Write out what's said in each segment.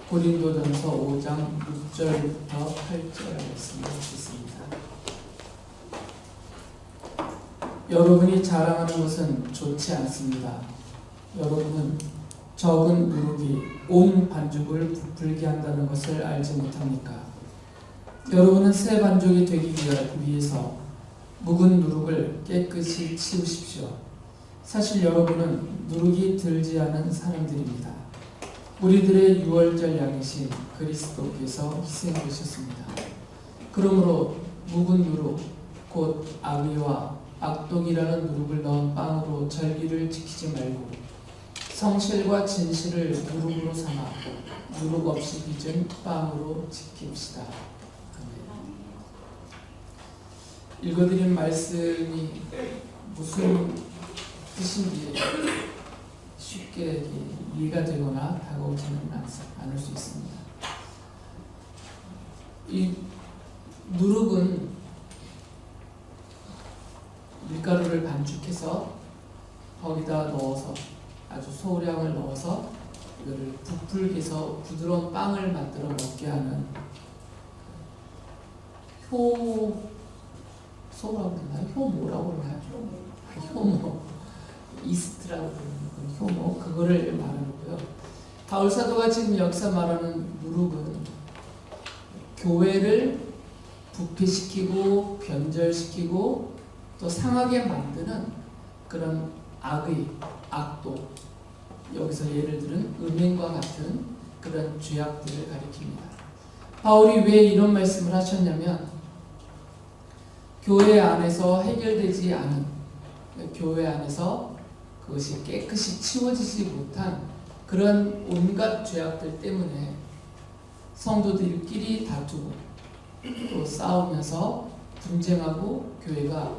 고린도전서 5장 6절부터 8절 말씀을 읽겠습니다. 여러분이 자랑하는 것은 좋지 않습니다. 여러분은 적은 누룩이 온 반죽을 부풀게 한다는 것을 알지 못합니까? 여러분은 새 반죽이 되기 위해서 묵은 누룩을 깨끗이 치우십시오. 사실 여러분은 누룩이 들지 않은 사람들입니다. 우리들의 유월절 양이신 그리스도께서 희생되셨습니다. 그러므로 묵은 누룩 곧 악의와 악독이라는 누룩을 넣은 빵으로 절기를 지키지 말고 성실과 진실을 누룩으로 삼아 누룩 없이 빚은 빵으로 지킵시다. 읽어드린 말씀이 무슨 뜻인지 쉽게 이해가 되거나 다가오지는 않을 수 있습니다. 이 누룩은 밀가루를 반죽해서 거기다 넣어서 아주 소량을 넣어서 이거를 부풀게 해서 부드러운 빵을 만들어 먹게 하는 효소라고 그러나요? 효모라고 그러나요? 효모, 이스트라고 그러는 효모, 그거를 말하고요. 바울 사도가 지금 여기서 말하는 누룩은 교회를 부패시키고 변절시키고 또 상하게 만드는 그런 악의, 악독, 여기서 예를 들은 음행과 같은 그런 죄악들을 가리킵니다. 바울이 왜 이런 말씀을 하셨냐면 교회 안에서 해결되지 않은, 교회 안에서 그것이 깨끗이 치워지지 못한 그런 온갖 죄악들 때문에 성도들끼리 다투고 또 싸우면서 분쟁하고 교회가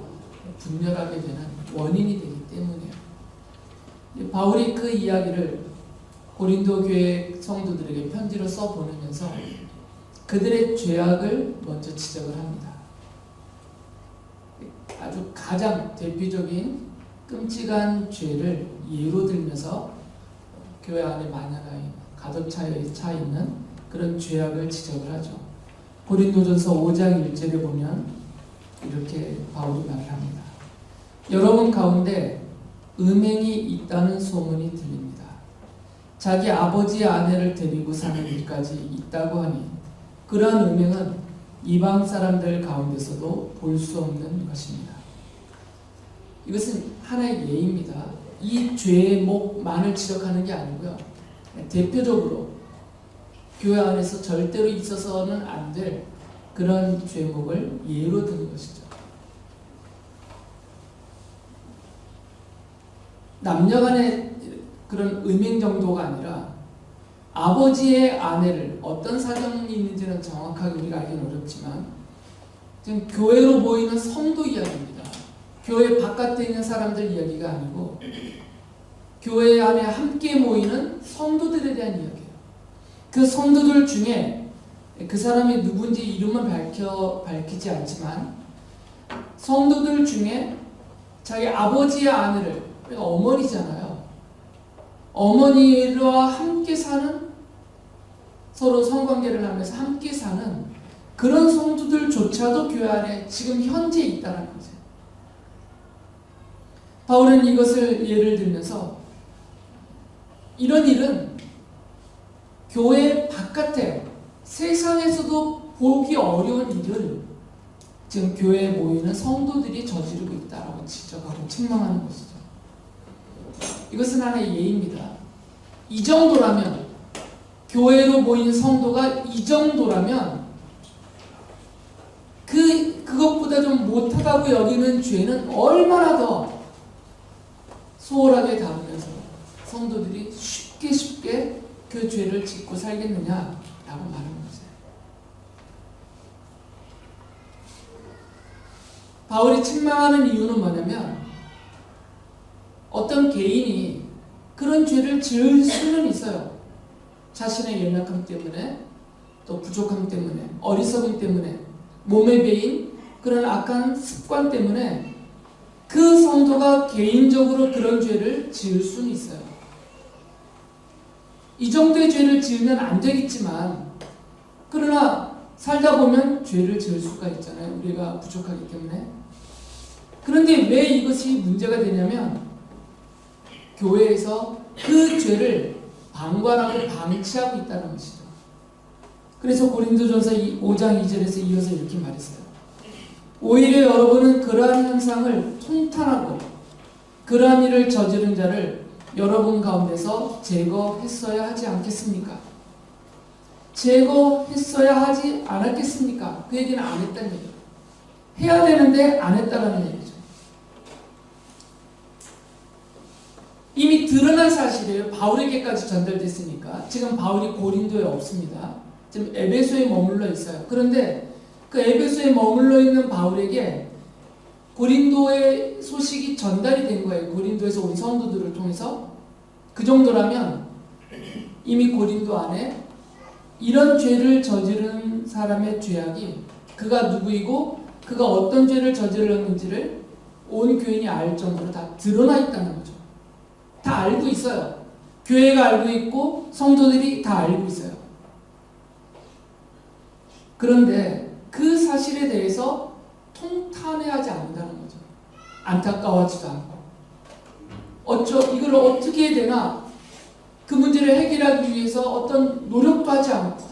분열하게 되는 원인이 되기 때문이에요. 바울이 그 이야기를 고린도 교회 성도들에게 편지로 써보내면서 그들의 죄악을 먼저 지적을 합니다. 아주 가장 대표적인 끔찍한 죄를 예로 들면서 교회 안에 만연하여 가득 차 있는 그런 죄악을 지적을 하죠. 고린도전서 5장 1절에 보면 이렇게 바울이 말을 합니다. 여러분 가운데 음행이 있다는 소문이 들립니다. 자기 아버지의 아내를 데리고 사는 일까지 있다고 하니 그러한 음행은 이방 사람들 가운데서도 볼 수 없는 것입니다. 이것은 하나의 예입니다. 이 죄의 목만을 지적하는 게 아니고요. 대표적으로 교회 안에서 절대로 있어서는 안 될 그런 죄목을 예로 드는 것이죠. 남녀간의 그런 음행 정도가 아니라 아버지의 아내를 어떤 사정이 있는지는 정확하게 우리가 알기는 어렵지만 지금 교회로 모이는 성도 이야기입니다. 교회 바깥에 있는 사람들 이야기가 아니고 교회 안에 함께 모이는 성도들에 대한 이야기예요. 그 성도들 중에 그 사람이 누군지 이름은 밝히지 않지만 성도들 중에 자기 아버지의 아내를, 그러니까 어머니잖아요. 어머니와 함께 사는, 서로 성관계를 하면서 함께 사는 그런 성도들조차도 교회 안에 지금 현재 있다는 거죠. 바울은 이것을 예를 들면서 이런 일은 교회 바깥에 세상에서도 보기 어려운 일을 지금 교회에 모이는 성도들이 저지르고 있다라고 지적하고 책망하는 것이죠. 이것은 하나의 예입니다. 이 정도라면, 교회로 모인 성도가 이 정도라면 그것보다 좀 못하다고 여기는 죄는 얼마나 더 소홀하게 다루면서 성도들이 쉽게 그 죄를 짓고 살겠느냐라고 말하는 거죠. 바울이 책망하는 이유는 뭐냐면 어떤 개인이 그런 죄를 지을 수는 있어요. 자신의 연약함 때문에, 또 부족함 때문에, 어리석음 때문에, 몸에 배인 그런 악한 습관 때문에 그 성도가 개인적으로 그런 죄를 지을 수는 있어요. 이 정도의 죄를 지으면 안 되겠지만, 그러나 살다 보면 죄를 지을 수가 있잖아요. 우리가 부족하기 때문에. 그런데 왜 이것이 문제가 되냐면, 교회에서 그 죄를 방관하고 방치하고 있다는 것이죠. 그래서 고린도전서 5장 2절에서 이어서 이렇게 말했어요. 오히려 여러분은 그러한 현상을 통탄하고 그러한 일을 저지른 자를 여러분 가운데서 제거했어야 하지 않겠습니까? 제거했어야 하지 않았겠습니까? 그 얘기는 안 했다는 얘기예요. 해야 되는데 안 했다는 얘기죠. 이미 드러난 사실이에요. 바울에게까지 전달됐으니까. 지금 바울이 고린도에 없습니다. 지금 에베소에 머물러 있어요. 그런데 그 에베소에 머물러 있는 바울에게 고린도의 소식이 전달이 된 거예요. 고린도에서 온 성도들을 통해서. 그 정도라면 이미 고린도 안에 이런 죄를 저지른 사람의 죄악이 그가 누구이고 그가 어떤 죄를 저질렀는지를 온 교인이 알 정도로 다 드러나 있다는 거죠. 다 알고 있어요. 교회가 알고 있고 성도들이 다 알고 있어요. 그런데 그 사실에 대해서 통탄해하지 않는다는 거죠. 안타까워하지도 않고. 이걸 어떻게 해야 되나? 그 문제를 해결하기 위해서 어떤 노력도 하지 않고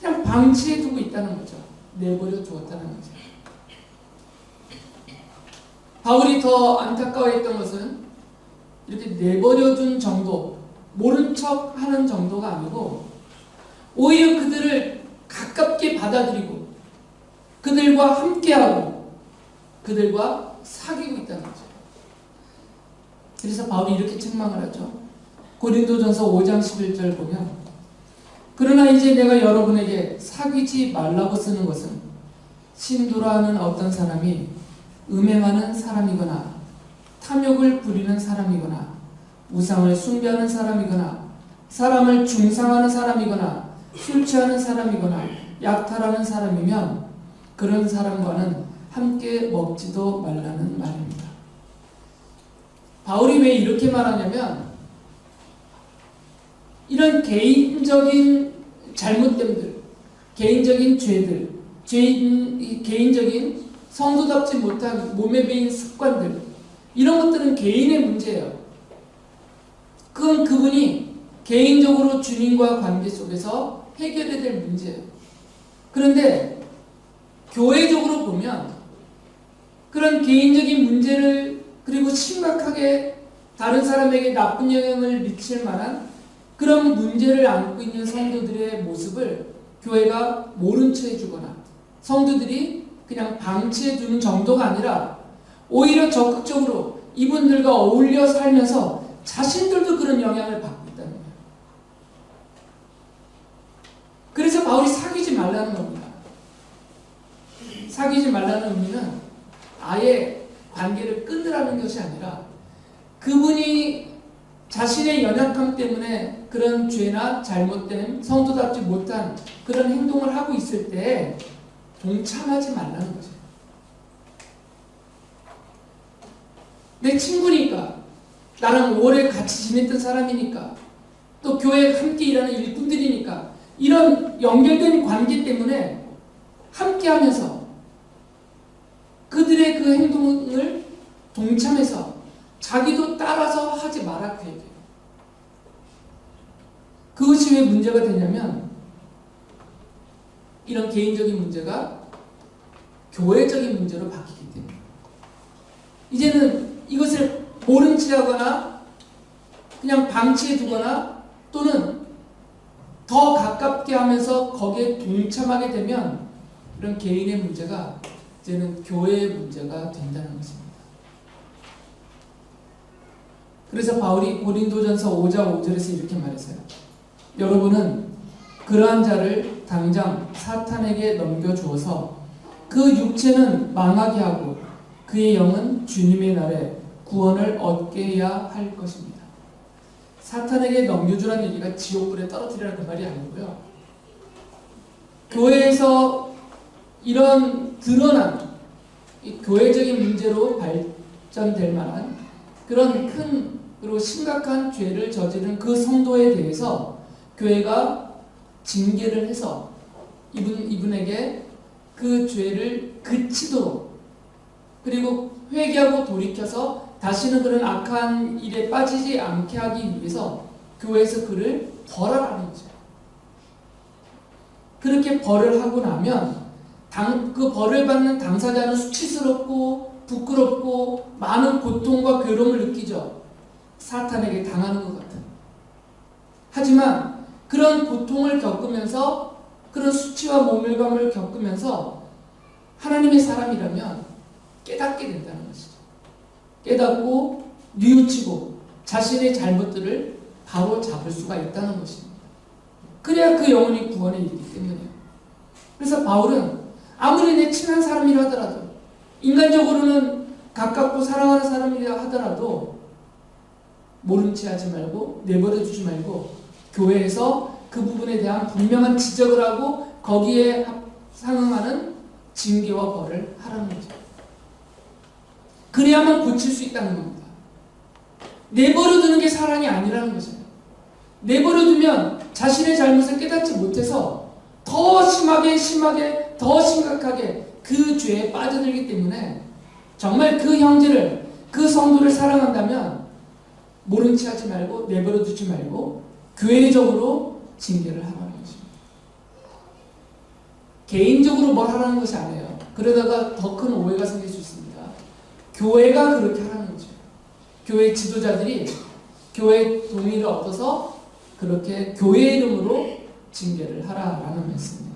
그냥 방치해 두고 있다는 거죠. 내버려 두었다는 거죠. 바울이 더 안타까워했던 것은 이렇게 내버려둔 정도, 모른 척 하는 정도가 아니고 오히려 그들을 가깝게 받아들이고 그들과 함께하고 그들과 사귀고 있다는 거죠. 그래서 바울이 이렇게 책망을 하죠. 고린도전서 5장 11절 보면 그러나 이제 내가 여러분에게 사귀지 말라고 쓰는 것은 신도라 하는 어떤 사람이 음행하는 사람이거나 탐욕을 부리는 사람이거나 우상을 숭배하는 사람이거나 사람을 중상하는 사람이거나 술 취하는 사람이거나 약탈하는 사람이면 그런 사람과는 함께 먹지도 말라는 말입니다. 바울이 왜 이렇게 말하냐면 이런 개인적인 잘못됨들, 개인적인 죄들, 개인적인 성도답지 못한 몸에 배인 습관들, 이런 것들은 개인의 문제예요. 그건 그분이 개인적으로 주님과 관계 속에서 해결해야 될 문제예요. 그런데 교회적으로 보면 그런 개인적인 문제를 그리고 심각하게 다른 사람에게 나쁜 영향을 미칠 만한 그런 문제를 안고 있는 성도들의 모습을 교회가 모른 채 해주거나 성도들이 그냥 방치해 두는 정도가 아니라 오히려 적극적으로 이분들과 어울려 살면서 자신들도 그런 영향을 받고 있다는 거예요. 그래서 바울이 사귀지 말라는 겁니다. 사귀지 말라는 의미는 아예 관계를 끊으라는 것이 아니라 그분이 자신의 연약함 때문에 그런 죄나 잘못된 성도답지 못한 그런 행동을 하고 있을 때 동참하지 말라는 거죠. 내 친구니까, 나랑 오래 같이 지냈던 사람이니까, 또 교회에 함께 일하는 일꾼들이니까 이런 연결된 관계 때문에 함께하면서 그들의 그 행동을 동참해서 자기도 따라서 하지 말아 그 얘기예요. 그것이 왜 문제가 되냐면 이런 개인적인 문제가 교회적인 문제로 바뀌기 때문에 이제는 이것을 모른 채 하거나 그냥 방치해 두거나 또는 더 가깝게 하면서 거기에 동참하게 되면 이런 개인의 문제가 이제는 교회의 문제가 된다는 것입니다. 그래서 바울이 고린도전서 5장 5절에서 이렇게 말했어요. 여러분은 그러한 자를 당장 사탄에게 넘겨주어서 그 육체는 망하게 하고 그의 영은 주님의 날에 구원을 얻게 해야 할 것입니다. 사탄에게 넘겨주라는 얘기가 지옥불에 떨어뜨리라는 그 말이 아니고요. 교회에서 이런 드러난 이 교회적인 문제로 발전될 만한 그런 큰 그리고 심각한 죄를 저지른 그 성도에 대해서 교회가 징계를 해서 이분에게 그 죄를 그치도록, 그리고 회개하고 돌이켜서 다시는 그런 악한 일에 빠지지 않게 하기 위해서 교회에서 그를 벌하라는 거죠. 그렇게 벌을 하고 나면 그 벌을 받는 당사자는 수치스럽고 부끄럽고 많은 고통과 괴로움을 느끼죠. 사탄에게 당하는 것 같은. 하지만 그런 고통을 겪으면서, 그런 수치와 모멸감을 겪으면서 하나님의 사람이라면 깨닫게 된다는 것이죠. 깨닫고 뉘우치고 자신의 잘못들을 바로 잡을 수가 있다는 것입니다. 그래야 그 영혼이 구원에 이르기 때문이에요. 그래서 바울은 아무리 내 친한 사람이라 하더라도, 인간적으로는 가깝고 사랑하는 사람이라 하더라도 모른 체 하지 말고, 내버려 두지 말고 교회에서 그 부분에 대한 분명한 지적을 하고 거기에 상응하는 징계와 벌을 하라는 거죠. 그래야만 고칠 수 있다는 겁니다. 내버려 두는 게 사랑이 아니라는 거죠. 내버려 두면 자신의 잘못을 깨닫지 못해서 더 심하게 더 심각하게 그 죄에 빠져들기 때문에, 정말 그 형제를, 그 성도를 사랑한다면 모른 체 하지 말고 내버려 두지 말고 교회적으로 징계를 하라는 것입니다. 개인적으로 뭘 하라는 것이 아니에요. 그러다가 더 큰 오해가 생길 수 있습니다. 교회가 그렇게 하라는 거죠. 교회 지도자들이 교회 동의를 얻어서 그렇게 교회 이름으로 징계를 하라라는 말씀입니다.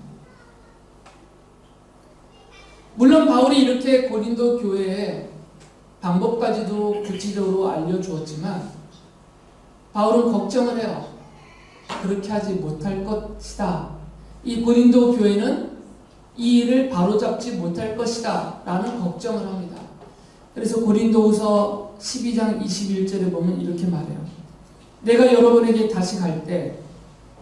물론 바울이 이렇게 고린도 교회에 방법까지도 구체적으로 알려주었지만 바울은 걱정을 해요. 그렇게 하지 못할 것이다. 이 고린도 교회는 이 일을 바로잡지 못할 것이다 라는 걱정을 합니다. 그래서 고린도후서 12장 21절에 보면 이렇게 말해요. 내가 여러분에게 다시 갈 때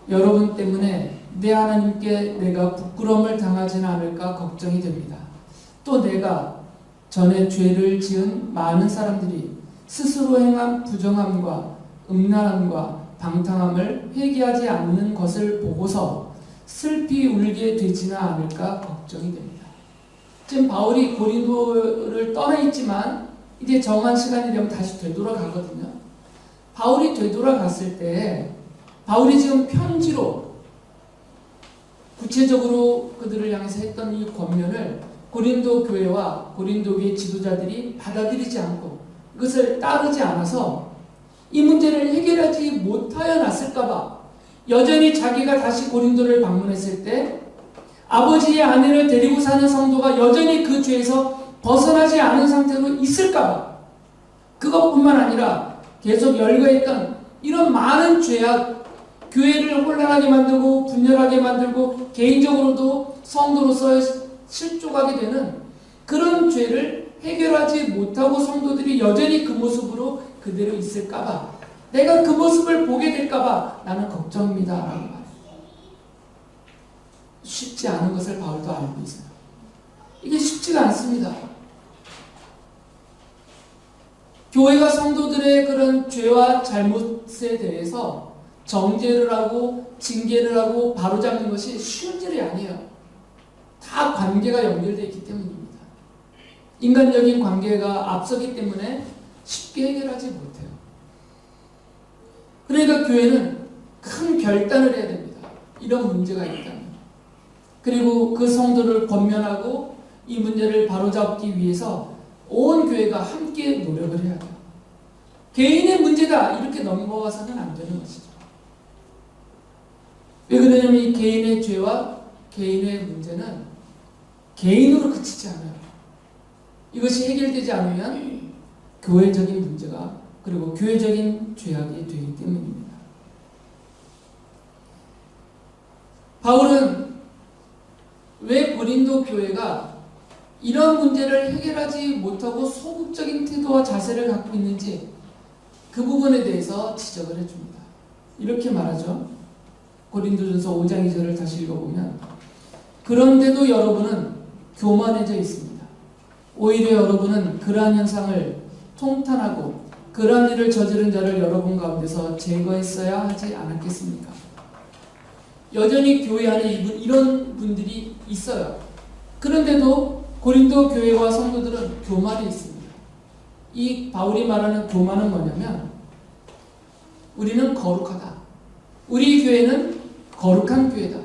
여러분 때문에 내 하나님께 내가 부끄러움을 당하지는 않을까 걱정이 됩니다. 또 내가 전에 죄를 지은 많은 사람들이 스스로 행한 부정함과 음란함과 방탕함을 회개하지 않는 것을 보고서 슬피 울게 되지는 않을까 걱정이 됩니다. 지금 바울이 고린도를 떠나 있지만 이제 정한 시간이 되면 다시 되돌아가거든요. 바울이 되돌아갔을 때 바울이 지금 편지로 구체적으로 그들을 향해서 했던 이 권면을 고린도 교회와 고린도 교회 지도자들이 받아들이지 않고 그것을 따르지 않아서 이 문제를 해결하지 못하여 놨을까봐 여전히 자기가 다시 고린도를 방문했을 때 아버지의 아내를 데리고 사는 성도가 여전히 그 죄에서 벗어나지 않은 상태로 있을까봐, 그것뿐만 아니라 계속 열거했던 이런 많은 죄악, 교회를 혼란하게 만들고 분열하게 만들고 개인적으로도 성도로서 실족하게 되는 그런 죄를 해결하지 못하고 성도들이 여전히 그 모습으로 그대로 있을까봐, 내가 그 모습을 보게 될까봐 나는 걱정입니다 라고 말해요. 쉽지 않은 것을 바울도 알고 있어요. 이게 쉽지가 않습니다. 교회가 성도들의 그런 죄와 잘못에 대해서 정죄를 하고 징계를 하고 바로잡는 것이 쉬운 일이 아니에요. 다 관계가 연결되어 있기 때문입니다. 인간적인 관계가 앞서기 때문에 쉽게 해결하지 못해요. 그러니까 교회는 큰 결단을 해야 됩니다. 이런 문제가 있다면. 그리고 그 성도를 권면하고 이 문제를 바로잡기 위해서 온 교회가 함께 노력을 해야 돼요. 개인의 문제다 이렇게 넘어가서는 안 되는 것이죠. 왜 그러냐면 이 개인의 죄와 개인의 문제는 개인으로 그치지 않아요. 이것이 해결되지 않으면 교회적인 문제가, 그리고 교회적인 죄악이 되기 때문입니다. 바울은 왜 고린도 교회가 이런 문제를 해결하지 못하고 소극적인 태도와 자세를 갖고 있는지 그 부분에 대해서 지적을 해줍니다. 이렇게 말하죠. 고린도전서 5장 2절을 다시 읽어보면, 그런데도 여러분은 교만해져 있습니다. 오히려 여러분은 그러한 현상을 통탄하고 그러한 일을 저지른 자를 여러분 가운데서 제거했어야 하지 않았겠습니까? 여전히 교회 안에 이런 분들이 있어요. 그런데도 고린도 교회와 성도들은 교만이 있습니다. 이 바울이 말하는 교만은 뭐냐면 우리는 거룩하다. 우리 교회는 거룩한 교회다.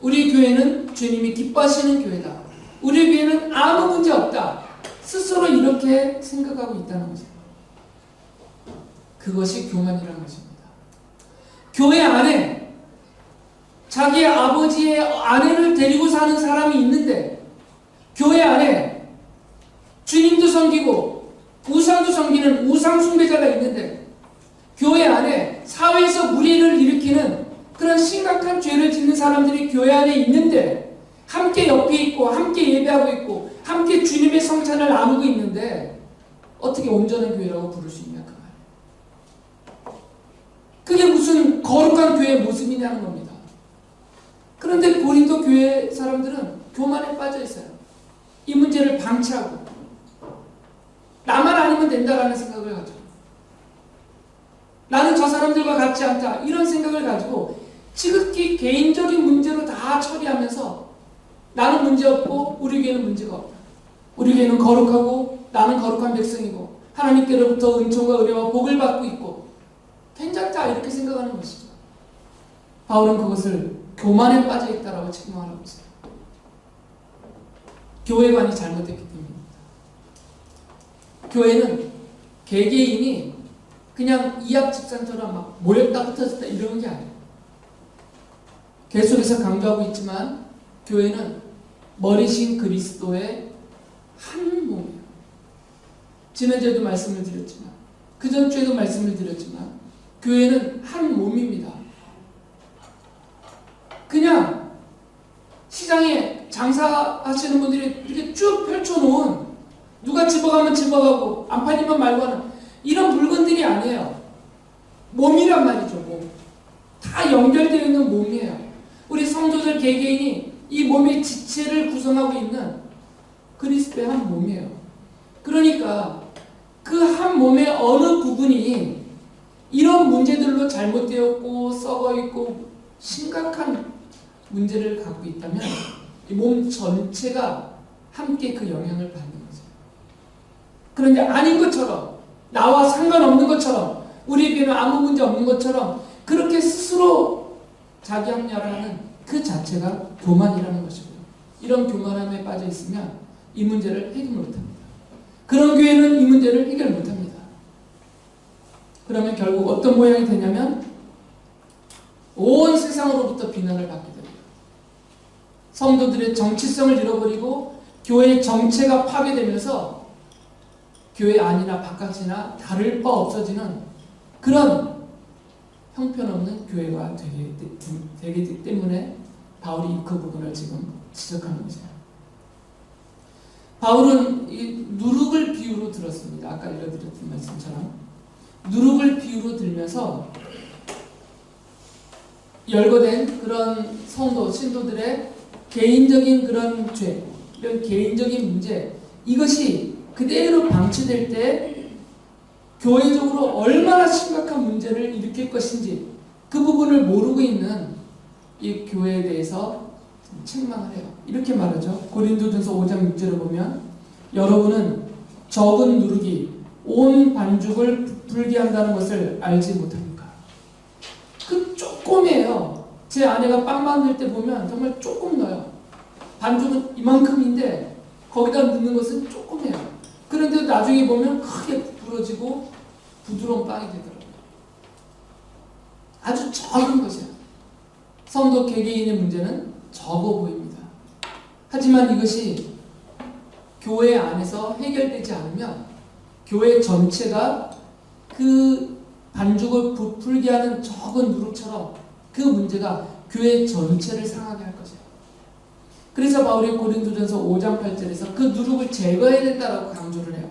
우리 교회는 주님이 기뻐하시는 교회다. 우리 교회는 아무 문제 없다. 스스로 이렇게 생각하고 있다는 거죠. 그것이 교만이라는 것입니다. 교회 안에 자기 아버지의 아내를 데리고 사는 사람이 있는데 교회 안에 주님도 섬기고 우상도 섬기는 우상 숭배자가 있는데 교회 안에 사회에서 무리를 일으키는 그런 심각한 죄를 짓는 사람들이 교회 안에 있는데 함께 옆에 있고 함께 예배하고 있고 함께 주님의 성찬을 나누고 있는데 어떻게 온전한 교회라고 부를 수 있냐 그 말. 그게 무슨 거룩한 교회의 모습이냐는 겁니다. 그런데 고린도 교회 사람들은 교만에 빠져 있어요. 이 문제를 방치하고 나만 아니면 된다라는 생각을 가지고 나는 저 사람들과 같지 않다 이런 생각을 가지고 지극히 개인적인 문제로 다 처리하면서 나는 문제없고 우리 교회는 문제가 없다. 우리 교회는 거룩하고 나는 거룩한 백성이고 하나님께로부터 은총과 은혜와 복을 받고 있고 괜찮다 이렇게 생각하는 것이죠. 바울은 그것을 교만에 빠져 있다라고 책망하고 있어요. 교회관이 잘못됐기 때문입니다. 교회는 개개인이 그냥 이합집산처럼 막 모였다 흩어졌다 이런 게 아니에요. 계속해서 강조하고 있지만 교회는 머리신 그리스도의 한 몸이에요. 지난주에도 말씀을 드렸지만 그 전주에도 말씀을 드렸지만 교회는 한 몸입니다. 그냥 시장에 장사하시는 분들이 이렇게 쭉 펼쳐놓은 누가 집어가면 집어가고 안 팔리면 말고 하는 이런 물건들이 아니에요. 몸이란 말이죠. 몸. 다 연결되어 있는 몸이에요. 우리 성도들 개개인이 이 몸의 지체를 구성하고 있는 그리스도의 한 몸이에요. 그러니까 그 한 몸의 어느 부분이 이런 문제들로 잘못되었고 썩어있고 심각한 문제를 갖고 있다면 이 몸 전체가 함께 그 영향을 받는 거죠. 그런데 아닌 것처럼 나와 상관없는 것처럼 우리에게는 아무 문제 없는 것처럼 그렇게 스스로 자기 합리화를 하는 그 자체가 교만이라는 것이고요. 이런 교만함에 빠져 있으면 이 문제를 해결 못합니다. 그런 교회는 이 문제를 해결 못합니다. 그러면 결국 어떤 모양이 되냐면 온 세상으로부터 비난을 받게 됩니다. 성도들의 정체성을 잃어버리고 교회의 정체가 파괴되면서 교회 안이나 바깥이나 다를 바 없어지는 그런 형편없는 교회가 되기 때문에 바울이 그 부분을 지금 지적하는 거죠. 바울은 이 누룩을 비유로 들었습니다. 아까 읽어드렸던 말씀처럼 누룩을 비유로 들면서 열거된 그런 성도, 신도들의 개인적인 그런 죄, 이런 개인적인 문제, 이것이 그대로 방치될 때 교회적으로 얼마나 심각한 문제를 일으킬 것인지 그 부분을 모르고 있는 이 교회에 대해서 책망을 해요. 이렇게 말하죠. 고린도전서 5장 6절에 보면 여러분은 적은 누룩이 온 반죽을 부풀게 한다는 것을 알지 못합니까? 그 조금이에요. 제 아내가 빵 만들 때 보면 정말 조금 넣어요. 반죽은 이만큼인데 거기다 넣는 것은 조금이에요. 그런데 나중에 보면 크게 부러지고 부드러운 빵이 되더라고요. 아주 적은 것이에요. 성도 개개인의 문제는 적어 보입니다. 하지만 이것이 교회 안에서 해결되지 않으면 교회 전체가 그 반죽을 부풀게 하는 적은 누룩처럼 그 문제가 교회 전체를 상하게 할 것이에요. 그래서 바울이 고린도전서 5장 8절에서 그 누룩을 제거해야 된다라고 강조를 해요.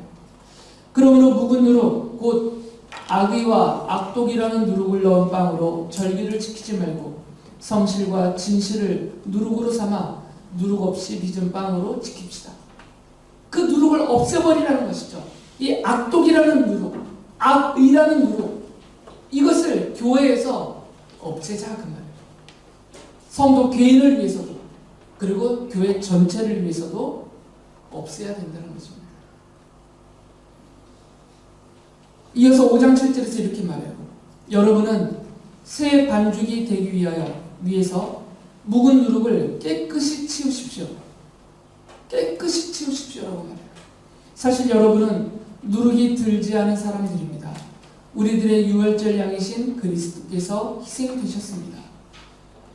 그러므로 묵은 누룩 곧 악의와 악독이라는 누룩을 넣은 빵으로 절기를 지키지 말고 성실과 진실을 누룩으로 삼아 누룩 없이 빚은 빵으로 지킵시다. 그 누룩을 없애버리라는 것이죠. 이 악독이라는 누룩, 악의라는 누룩, 이것을 교회에서 없애자 그 말이에요. 성도 개인을 위해서도 그리고 교회 전체를 위해서도 없애야 된다는 것입니다. 이어서 5장 7절에서 이렇게 말해요. 여러분은 새 반죽이 되기 위해서 묵은 누룩을 깨끗이 치우십시오. 깨끗이 치우십시오라고 말해요. 사실 여러분은 누룩이 들지 않은 사람들입니다. 우리들의 유월절 양이신 그리스도께서 희생되셨습니다.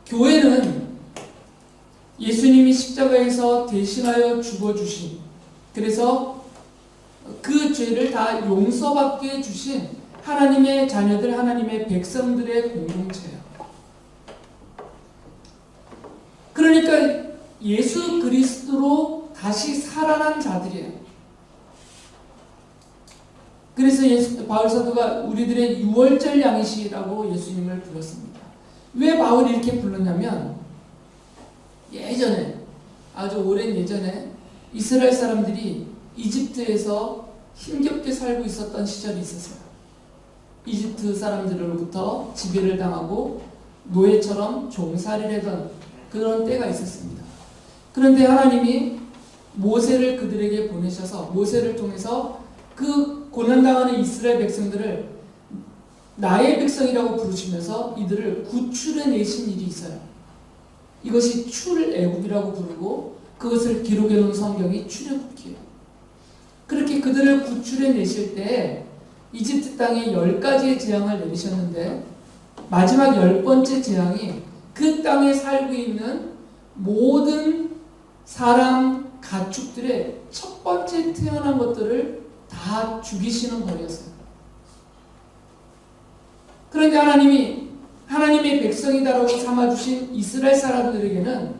교회는 예수님이 십자가에서 대신하여 죽어주신, 그래서 그 죄를 다 용서받게 해주신 하나님의 자녀들, 하나님의 백성들의 공동체예요. 그러니까 예수 그리스도로 다시 살아난 자들이에요. 그래서 바울 사도가 우리들의 유월절 양이시라고 예수님을 불렀습니다. 왜 바울이 이렇게 불렀냐면, 예전에, 아주 오랜 예전에 이스라엘 사람들이 이집트에서 힘겹게 살고 있었던 시절이 있었어요. 이집트 사람들로부터 지배를 당하고 노예처럼 종살이를 하던 그런 때가 있었습니다. 그런데 하나님이 모세를 그들에게 보내셔서 모세를 통해서 그 고난당하는 이스라엘 백성들을 나의 백성이라고 부르시면서 이들을 구출해내신 일이 있어요. 이것이 출애굽이라고 부르고 그것을 기록해 놓은 성경이 출애굽기예요. 그렇게 그들을 구출해내실 때 이집트 땅에 10가지의 재앙을 내리셨는데 마지막 10번째 재앙이 그 땅에 살고 있는 모든 사람 가축들의 첫 번째 태어난 것들을 다 죽이시는 거였어요. 그런데 하나님이 하나님의 백성이다라고 삼아주신 이스라엘 사람들에게는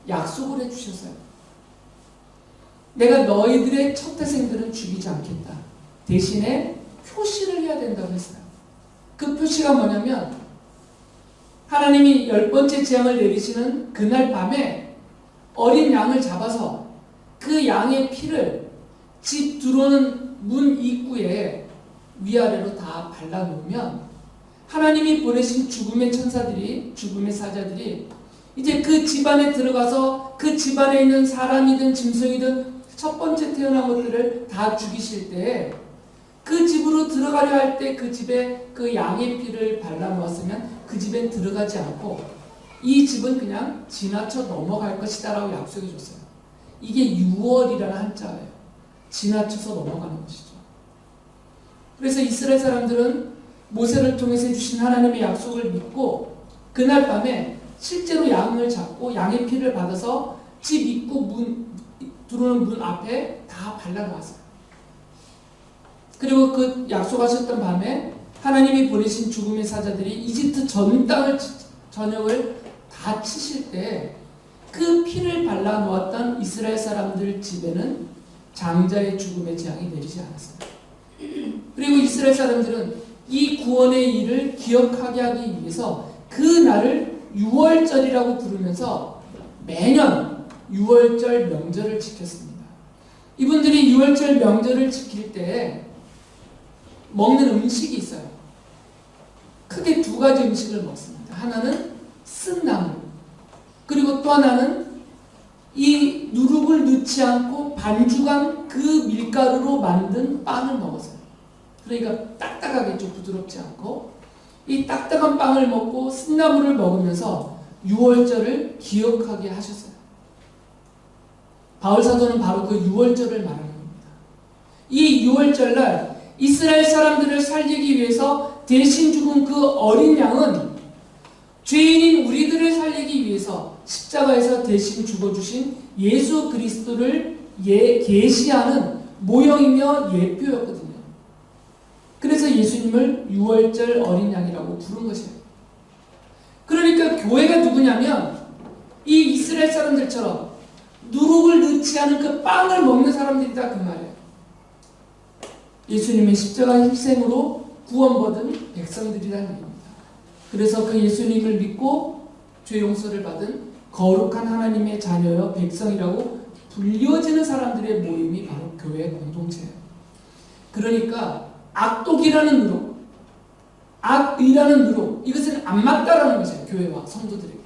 약속을 해주셨어요. 내가 너희들의 첫 태생들은 죽이지 않겠다. 대신에 표시를 해야 된다고 했어요. 그 표시가 뭐냐면 하나님이 10번째 재앙을 내리시는 그날 밤에 어린 양을 잡아서 그 양의 피를 집 들어오는 문 입구에 위아래로 다 발라놓으면 하나님이 보내신 죽음의 천사들이, 죽음의 사자들이 이제 그 집안에 들어가서 그 집안에 있는 사람이든 짐승이든 첫 번째 태어난 것들을 다 죽이실 때 그 집으로 들어가려 할 때 그 집에 그 양의 피를 발라놓았으면 그 집엔 들어가지 않고 이 집은 그냥 지나쳐 넘어갈 것이다 라고 약속해 줬어요. 이게 유월이라는 한자예요. 지나쳐서 넘어가는 것이죠. 그래서 이스라엘 사람들은 모세를 통해서 해주신 하나님의 약속을 믿고 그날 밤에 실제로 양을 잡고 양의 피를 받아서 집 입구 들어오는 문 앞에 다 발라놓았어요. 그리고 그 약속하셨던 밤에 하나님이 보내신 죽음의 사자들이 이집트 전 땅을 전역을 다 치실 때 그 피를 발라놓았던 이스라엘 사람들 집에는 장자의 죽음의 재앙이 내리지 않았어요. 그리고 이스라엘 사람들은 이 구원의 일을 기억하게 하기 위해서 그 날을 유월절이라고 부르면서 매년 유월절 명절을 지켰습니다. 이분들이 유월절 명절을 지킬 때 먹는 음식이 있어요. 크게 2가지 음식을 먹습니다. 하나는 쓴나물, 그리고 또 하나는 이 누룩을 넣지 않고 반죽한 그 밀가루로 만든 빵을 먹었어요. 그러니까 딱딱하겠죠. 부드럽지 않고. 이 딱딱한 빵을 먹고 쓴나물을 먹으면서 유월절을 기억하게 하셨어요. 바울 사도는 바로 그 유월절을 말하는 겁니다. 이 유월절날 이스라엘 사람들을 살리기 위해서 대신 죽은 그 어린 양은 죄인인 우리들을 살리기 위해서 십자가에서 대신 죽어주신 예수 그리스도를 계시하는 모형이며 예표였거든요. 그래서 예수님을 유월절 어린 양이라고 부른 것이에요. 그러니까 교회가 누구냐면 이 이스라엘 사람들처럼 누룩을 넣지 않은 그 빵을 먹는 사람들이다 그 말이에요. 예수님의 십자가 희생으로 구원받은 백성들이라는 얘기입니다. 그래서 그 예수님을 믿고 죄 용서를 받은 거룩한 하나님의 자녀여 백성이라고 불려지는 사람들의 모임이 바로 교회 공동체예요. 그러니까 악독이라는 누룩, 악의라는 누룩, 이것은 안 맞다라는 것이에요. 교회와 성도들에게.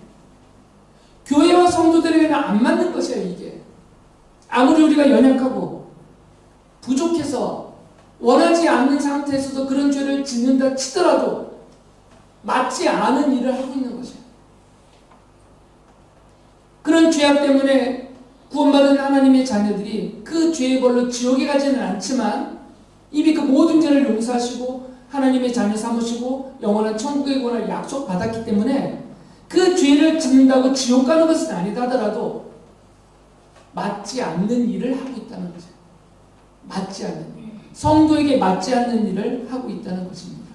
교회와 성도들에게는 안 맞는 것이에요. 이게 아무리 우리가 연약하고 부족해서 원하지 않는 상태에서도 그런 죄를 짓는다 치더라도 맞지 않은 일을 하고 있는 것이에요. 그런 죄악 때문에 구원받은 하나님의 자녀들이 그 죄의 벌로 지옥에 가지는 않지만 이미 그 모든 죄를 용서하시고 하나님의 자녀 삼으시고 영원한 천국의 권을 약속받았기 때문에 그 죄를 짓는다고 지옥 가는 것은 아니다 하더라도 맞지 않는 일을 하고 있다는 거죠. 맞지 않는 일. 성도에게 맞지 않는 일을 하고 있다는 것입니다.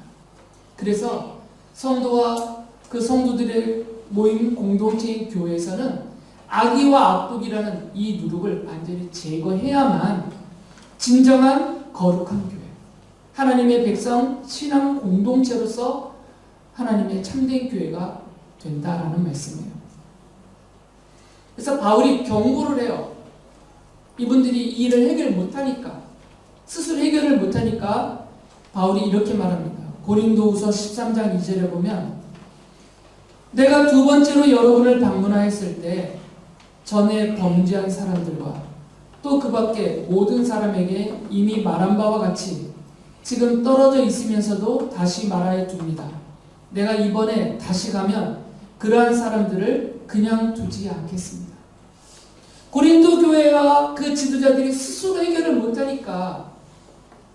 그래서 성도와 그 성도들의 모임 공동체인 교회에서는 악의와 악독이라는 이 누룩을 완전히 제거해야만 진정한 거룩한 교회, 하나님의 백성 신앙 공동체로서 하나님의 참된 교회가 된다라는 말씀이에요. 그래서 바울이 경고를 해요. 이분들이 이 일을 해결 못하니까, 스스로 해결을 못하니까 바울이 이렇게 말합니다. 고린도후서 13장 2절에 보면 내가 두 번째로 여러분을 방문하였을 때 전에 범죄한 사람들과 또 그 밖에 모든 사람에게 이미 말한 바와 같이 지금 떨어져 있으면서도 다시 말하여 둡니다. 내가 이번에 다시 가면 그러한 사람들을 그냥 두지 않겠습니다. 고린도 교회와 그 지도자들이 스스로 해결을 못하니까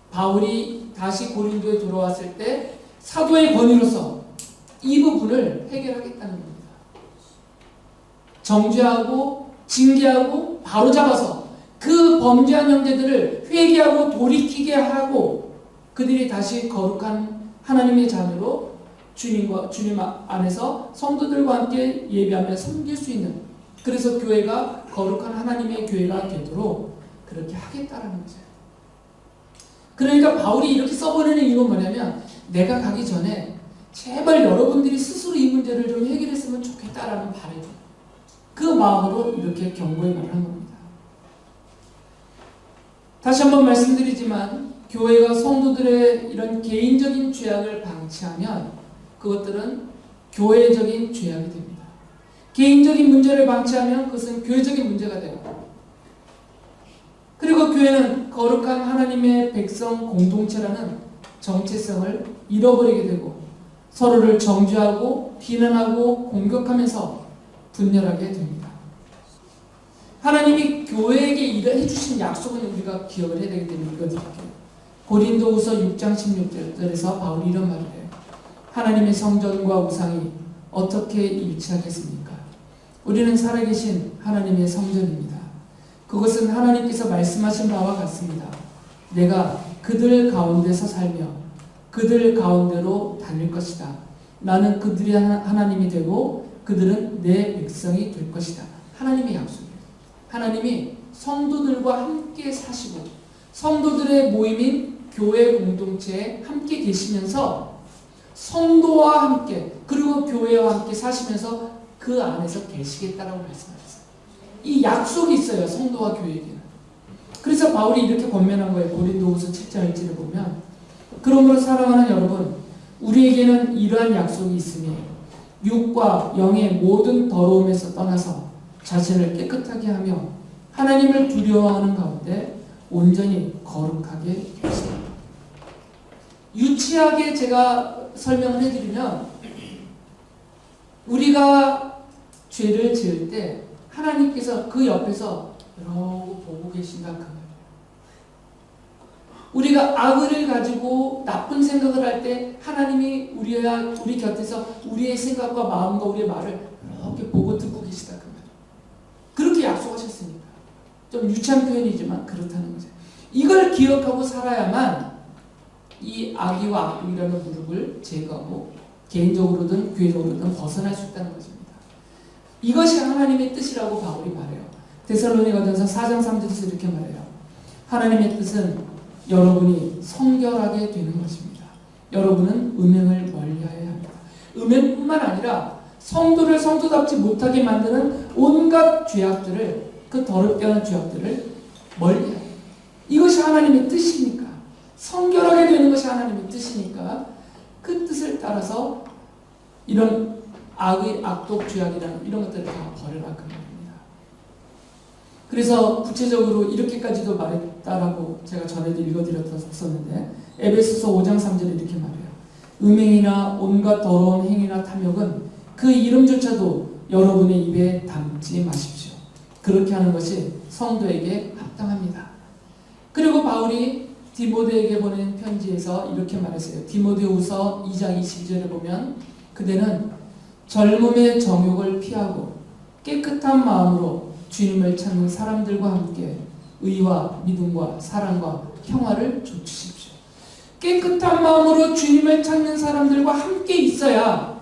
바울이 다시 고린도에 돌아왔을 때 사도의 권위로서 이 부분을 해결하겠다는 겁니다. 정죄하고 징계하고 바로잡아서 그 범죄한 형제들을 회개하고 돌이키게 하고 그들이 다시 거룩한 하나님의 자녀로 주님 안에서 성도들과 함께 예배하며 섬길 수 있는, 그래서 교회가 거룩한 하나님의 교회가 되도록 그렇게 하겠다라는 거죠. 그러니까 바울이 이렇게 써보내는 이유는 뭐냐면 내가 가기 전에 제발 여러분들이 스스로 이 문제를 좀 해결했으면 좋겠다라는 바람, 그 마음으로 이렇게 경고의 말을 한 겁니다. 다시 한번 말씀드리지만 교회가 성도들의 이런 개인적인 죄악을 방치하면 그것들은 교회적인 죄악이 됩니다. 개인적인 문제를 방치하면 그것은 교회적인 문제가 돼요. 그리고 교회는 거룩한 하나님의 백성 공동체라는 정체성을 잃어버리게 되고 서로를 정죄하고 비난하고 공격하면서 분열하게 됩니다. 하나님이 교회에게 일을 해주신 약속은 우리가 기억을 해야 되기 때문에 읽어드릴게요. 고린도후서 6장 16절에서 바울이 이런 말을 해요. 하나님의 성전과 우상이 어떻게 일치하겠습니까? 우리는 살아계신 하나님의 성전입니다. 그것은 하나님께서 말씀하신 바와 같습니다. 내가 그들 가운데서 살며 그들 가운데로 다닐 것이다. 나는 그들의 하나님이 되고 그들은 내 백성이 될 것이다. 하나님의 약속이에요. 하나님이 성도들과 함께 사시고 성도들의 모임인 교회 공동체에 함께 계시면서 성도와 함께 그리고 교회와 함께 사시면서 그 안에서 계시겠다라고 말씀하셨어요. 이 약속이 있어요. 성도와 교회에게는. 그래서 바울이 이렇게 권면한 거예요. 고린도후서 7장 1절을 보면 그러므로 사랑하는 여러분, 우리에게는 이러한 약속이 있으니 육과 영의 모든 더러움에서 떠나서 자신을 깨끗하게 하며 하나님을 두려워하는 가운데 온전히 거룩하게 하시라. 유치하게 제가 설명을 해드리면 우리가 죄를 지을 때 하나님께서 그 옆에서 이러고 보고 계신다 그 말이에요. 우리가 악을 가지고 나쁜 생각을 할 때 하나님이 우리 곁에서 우리의 생각과 마음과 우리의 말을 이렇게 보고 듣고 계시다 그 말이에요. 그렇게 약속하셨으니까. 좀 유치한 표현이지만 그렇다는 거죠. 이걸 기억하고 살아야만 이 악의와 악독이라는 무릎을 제거하고 개인적으로든 교회적으로든 벗어날 수 있다는 것입니다. 이것이 하나님의 뜻이라고 바울이 말해요. 데살로니가전서 4장 3절에서 이렇게 말해요. 하나님의 뜻은 여러분이 성결하게 되는 것입니다. 여러분은 음행을 멀리하여야 합니다. 음행뿐만 아니라 성도를 성도답지 못하게 만드는 온갖 죄악들을, 그 더럽게 하는 죄악들을 멀리해야 합니다. 이것이 하나님의 뜻이니까 성결하게 되는 것이 하나님의 뜻이니까 그 뜻을 따라서 이런 악독 죄악이라는 이런 것들을 다 버려라 그 말입니다. 그래서 구체적으로 이렇게까지도 말했다라고 제가 전에도 읽어드렸었는데 에베소서 5장 3절에 이렇게 말해요. 음행이나 온갖 더러운 행위나 탐욕은 그 이름조차도 여러분의 입에 담지 마십시오. 그렇게 하는 것이 성도에게 합당합니다. 그리고 바울이 디모데에게 보낸 편지에서 이렇게 말했어요. 디모데후서 2장 20절에 보면 그대는 젊음의 정욕을 피하고 깨끗한 마음으로 주님을 찾는 사람들과 함께 의와 믿음과 사랑과 평화를 좇으십시오. 깨끗한 마음으로 주님을 찾는 사람들과 함께 있어야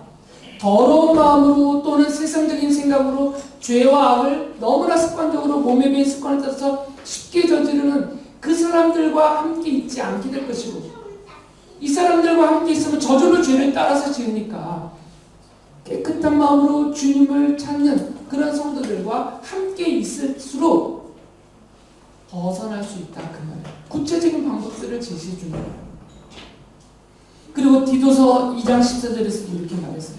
더러운 마음으로 또는 세상적인 생각으로 죄와 악을 너무나 습관적으로 몸에 배인 습관을 따라서 쉽게 저지르는 그 사람들과 함께 있지 않게 될 것이고, 이 사람들과 함께 있으면 저절로 죄를 따라서 지으니까 깨끗한 마음으로 주님을 찾는 그런 성도들과 함께 있을수록 벗어날 수 있다 그 말이에요. 구체적인 방법들을 제시해 주는 거예요. 그리고 디도서 2장 14절에서도 이렇게 말했어요.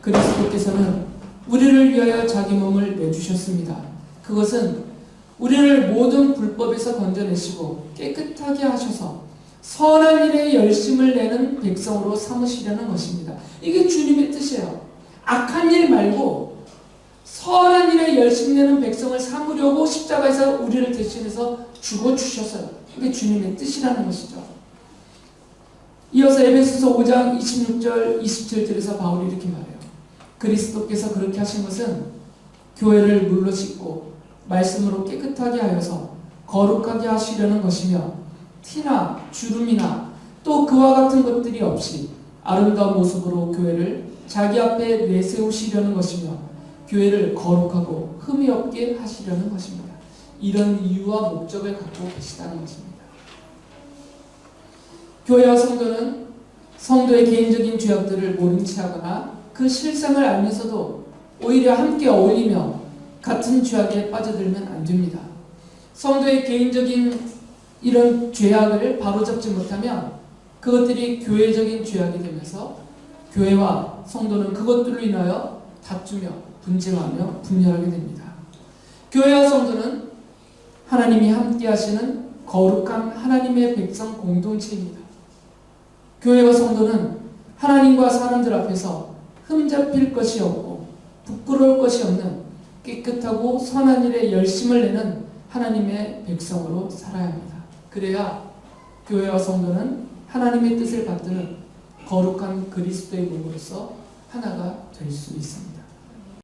그리스도께서는 우리를 위하여 자기 몸을 내주셨습니다. 그것은 우리를 모든 불법에서 건져내시고 깨끗하게 하셔서 선한 일에 열심을 내는 백성으로 삼으시려는 것입니다. 이게 주님의 뜻이에요. 악한 일 말고 선한 일에 열심 내는 백성을 삼으려고 십자가에서 우리를 대신해서 죽어주셨어요. 이게 주님의 뜻이라는 것이죠. 이어서 에베소서 5장 26절 27절에서 바울이 이렇게 말해요. 그리스도께서 그렇게 하신 것은 교회를 물로 씻고 말씀으로 깨끗하게 하여서 거룩하게 하시려는 것이며 티나 주름이나 또 그와 같은 것들이 없이 아름다운 모습으로 교회를 자기 앞에 내세우시려는 것이며 교회를 거룩하고 흠이 없게 하시려는 것입니다. 이런 이유와 목적을 갖고 계시다는 것입니다. 교회와 성도는 성도의 개인적인 죄악들을 모른 채 하거나 그 실상을 알면서도 오히려 함께 어울리며 같은 죄악에 빠져들면 안 됩니다. 성도의 개인적인 이런 죄악을 바로잡지 못하면 그것들이 교회적인 죄악이 되면서 교회와 성도는 그것들로 인하여 다투며 분쟁하며 분열하게 됩니다. 교회와 성도는 하나님이 함께 하시는 거룩한 하나님의 백성 공동체입니다. 교회와 성도는 하나님과 사람들 앞에서 흠잡힐 것이 없고 부끄러울 것이 없는 깨끗하고 선한 일에 열심을 내는 하나님의 백성으로 살아야 합니다. 그래야 교회와 성도는 하나님의 뜻을 받드는 거룩한 그리스도의 몸으로서 하나가 될 수 있습니다.